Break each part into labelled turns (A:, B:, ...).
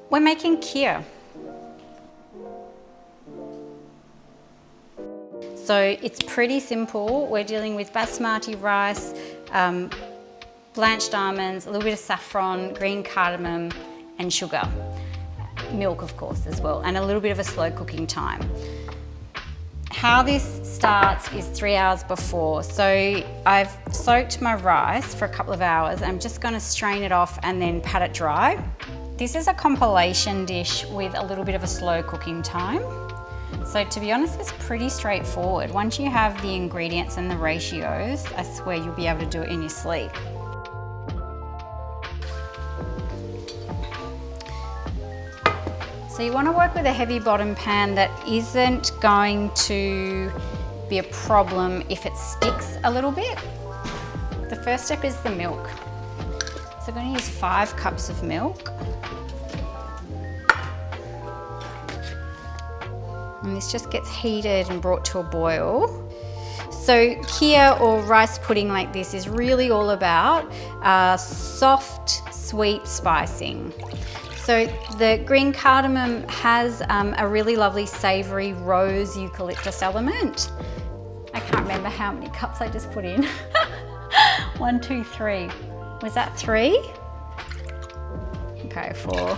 A: We're making kheer. So it's pretty simple. We're dealing with basmati rice, blanched almonds, a little bit of saffron, green cardamom and sugar. Milk of course as well, and a little bit of a slow cooking time. How this starts is 3 hours before. So I've soaked my rice for a couple of hours. I'm just going to strain it off and then pat it dry. This is a compilation dish with a little bit of a slow cooking time. So to be honest, it's pretty straightforward. Once you have the ingredients and the ratios, I swear you'll be able to do it in your sleep. So you want to work with a heavy bottom pan that isn't going to be a problem if it sticks a little bit. The first step is the milk. So I'm going to use 5 cups of milk. And this just gets heated and brought to a boil. So kheer or rice pudding like this is really all about soft, sweet spicing. So the green cardamom has a really lovely savoury rose eucalyptus element. I can't remember how many cups I just put in. 1, 2, 3. Was that 3? Okay, 4.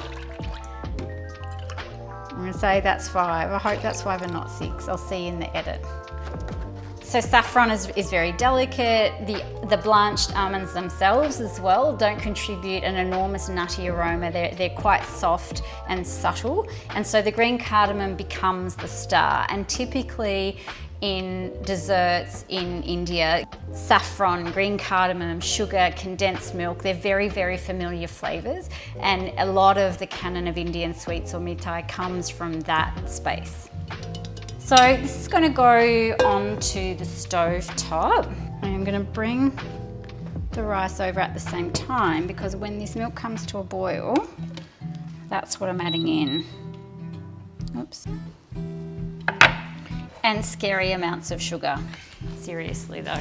A: I'm going to say that's 5. I hope that's 5 and not 6. I'll see in the edit. So saffron is very delicate. The blanched almonds themselves as well don't contribute an enormous nutty aroma. They're quite soft and subtle. And so the green cardamom becomes the star. And typically in desserts in India, saffron, green cardamom, sugar, condensed milk, they're very, very familiar flavors. And a lot of the canon of Indian sweets or mithai comes from that space. So this is going to go onto the stove top. I'm going to bring the rice over at the same time because when this milk comes to a boil, that's what I'm adding in. Oops. And scary amounts of sugar. Seriously though.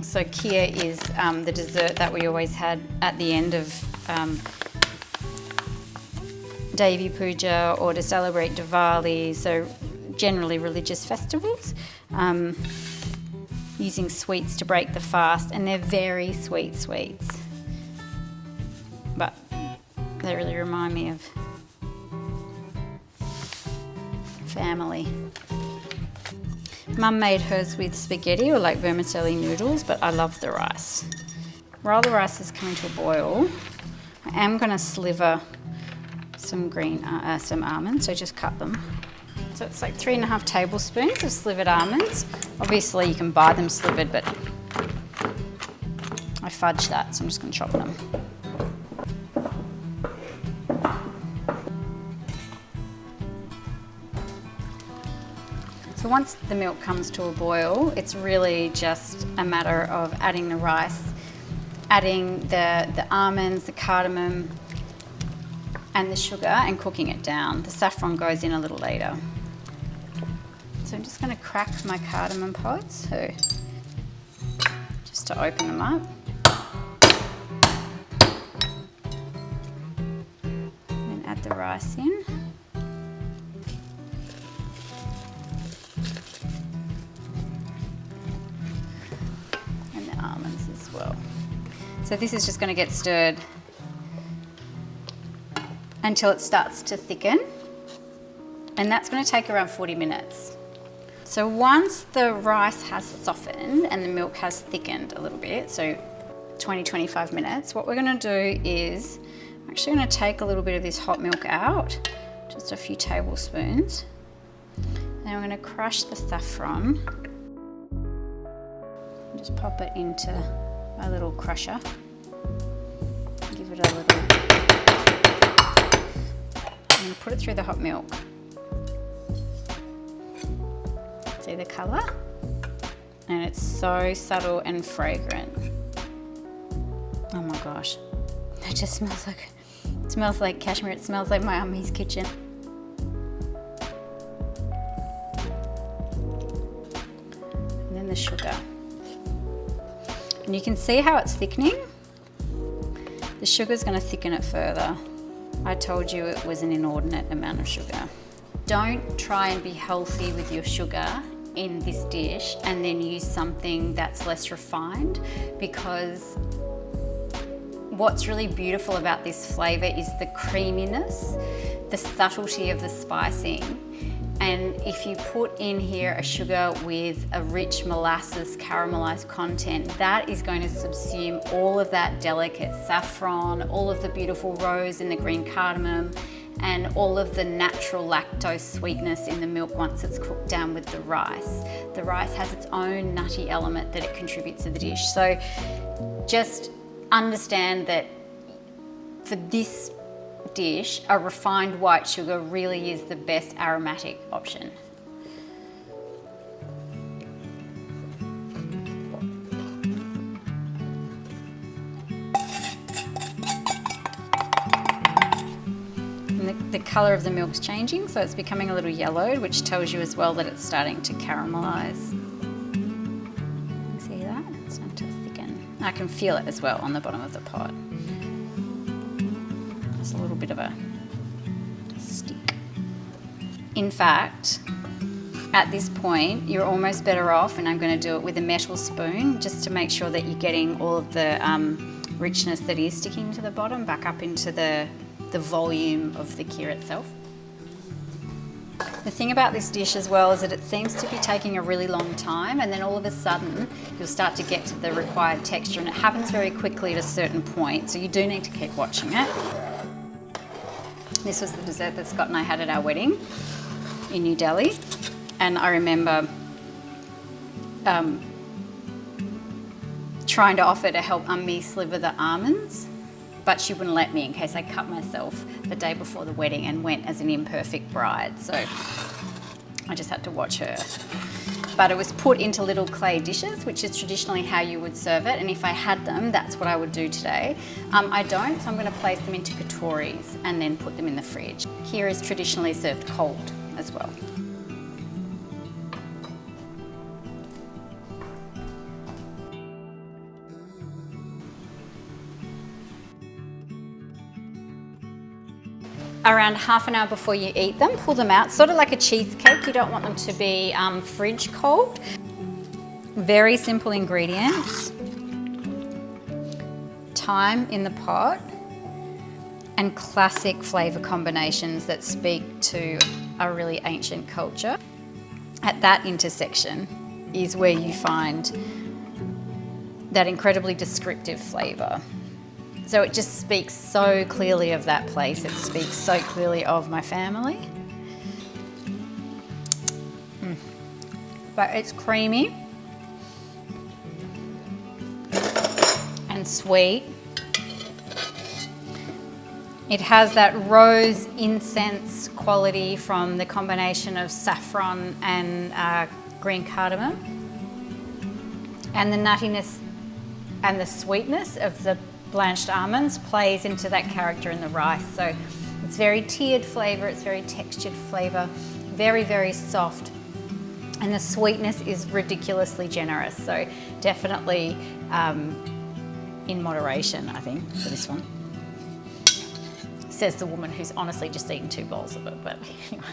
A: So kheer is the dessert that we always had at the end of Devi Puja or to celebrate Diwali, so generally religious festivals, using sweets to break the fast, and they're very sweet sweets, but they really remind me of family. Mum made hers with spaghetti or like vermicelli noodles, but I love the rice. While the rice is coming to a boil, I am going to sliver some almonds, so just cut them. So it's like 3.5 tablespoons of slivered almonds. Obviously you can buy them slivered, but I fudged that, so I'm just going to chop them. So once the milk comes to a boil, it's really just a matter of adding the rice, adding the almonds, the cardamom, and the sugar and cooking it down. The saffron goes in a little later. So I'm just going to crack my cardamom pods, so just to open them up. And then add the rice in. And the almonds as well. So this is just going to get stirred until it starts to thicken, and that's going to take around 40 minutes. So once the rice has softened and the milk has thickened a little bit, so 20-25 minutes, what we're going to do is I'm actually going to take a little bit of this hot milk out, just a few tablespoons, and I'm going to crush the saffron and just pop it into my little crusher. Give it a little. I'm going to put it through the hot milk. See the colour? And it's so subtle and fragrant. Oh my gosh. It just smells like Kashmir. It smells like my ummy's kitchen. And then the sugar. And you can see how it's thickening. The sugar's going to thicken it further. I told you it was an inordinate amount of sugar. Don't try and be healthy with your sugar in this dish and then use something that's less refined, because what's really beautiful about this flavour is the creaminess, the subtlety of the spicing. And if you put in here a sugar with a rich molasses caramelized content, that is going to subsume all of that delicate saffron, all of the beautiful rose in the green cardamom, and all of the natural lactose sweetness in the milk once it's cooked down with the rice. The rice has its own nutty element that it contributes to the dish. So just understand that for this dish, a refined white sugar really is the best aromatic option. And the colour of the milk's changing, so it's becoming a little yellowed, which tells you as well that it's starting to caramelise. See that? It's starting to thicken. I can feel it as well on the bottom of the pot. There's a little bit of a stick. In fact, at this point, you're almost better off, and I'm going to do it with a metal spoon just to make sure that you're getting all of the richness that is sticking to the bottom back up into the volume of the kheer itself. The thing about this dish as well is that it seems to be taking a really long time, and then all of a sudden you'll start to get to the required texture, and it happens very quickly at a certain point, so you do need to keep watching it. This was the dessert that Scott and I had at our wedding in New Delhi, and I remember trying to offer to help Ummi sliver the almonds, but she wouldn't let me in case I cut myself the day before the wedding and went as an imperfect bride. So I just had to watch her. But it was put into little clay dishes, which is traditionally how you would serve it. And if I had them, that's what I would do today. I don't, so I'm going to place them into katoris and then put them in the fridge. Kheer is traditionally served cold as well. Around half an hour before you eat them, pull them out, sort of like a cheesecake. You don't want them to be fridge cold. Very simple ingredients. Thyme in the pot and classic flavour combinations that speak to a really ancient culture. At that intersection is where you find that incredibly descriptive flavour. So it just speaks so clearly of that place. It speaks so clearly of my family. But it's creamy and sweet. It has that rose incense quality from the combination of saffron and green cardamom. And the nuttiness and the sweetness of the blanched almonds plays into that character in the rice. So it's very tiered flavour, it's very textured flavour, very, very soft. And the sweetness is ridiculously generous. So definitely in moderation, I think, for this one. Says the woman who's honestly just eaten 2 bowls of it, but anyway.